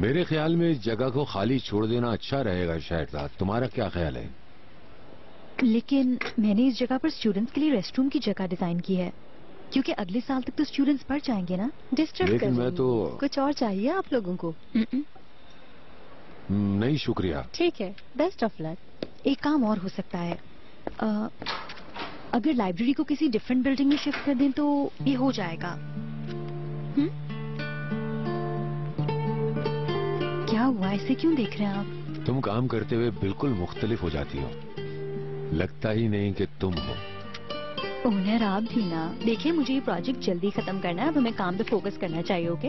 मेरे ख्याल में इस जगह को खाली छोड़ देना अच्छा रहेगा शायद। तुम्हारा क्या ख्याल है? लेकिन मैंने इस जगह पर स्टूडेंट्स के लिए रेस्टरूम की जगह डिजाइन की है, क्योंकि अगले साल तक तो स्टूडेंट्स बढ़ जाएंगे ना। डिस्टर्ब कर लेकिन मैं तो कुछ और चाहिए आप लोगों को? नहीं शुक्रिया। ठीक है, बेस्ट ऑफ लक। एक काम और हो सकता है, अगर लाइब्रेरी को किसी डिफरेंट बिल्डिंग में शिफ्ट कर दें तो ये हो जाएगा। क्या हुआ, ऐसे क्यों देख रहे हैं आप? तुम काम करते हुए बिल्कुल मुख्तलिफ हो जाती हो, लगता ही नहीं कि तुम हो। ओनर आप भी ना। देखिए, मुझे ये प्रोजेक्ट जल्दी खत्म करना है, अब हमें काम पे फोकस करना चाहिए। ओके?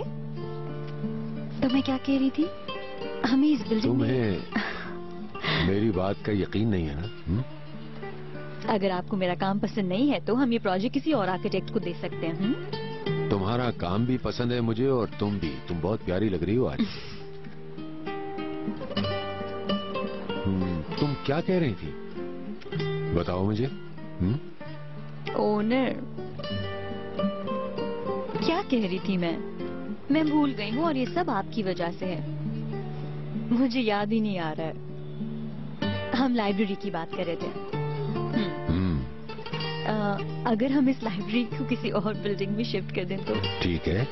तो मैं क्या कह रही थी, हमें इस बिल्डिंग तुम्हें मेरी बात का यकीन नहीं है ना? अगर आपको मेरा काम पसंद नहीं है तो हम ये प्रोजेक्ट किसी और आर्किटेक्ट को दे सकते हैं। तुम्हारा काम भी पसंद है मुझे और तुम भी। तुम बहुत प्यारी लग रही हो आज। तुम क्या कह रही थी, बताओ मुझे। ओनर, क्या कह रही थी मैं भूल गई हूँ, और ये सब आपकी वजह से है। मुझे याद ही नहीं आ रहा है। हम लाइब्रेरी की बात कर रहे थे। अगर हम इस लाइब्रेरी को किसी और बिल्डिंग में शिफ्ट कर दें तो? ठीक है।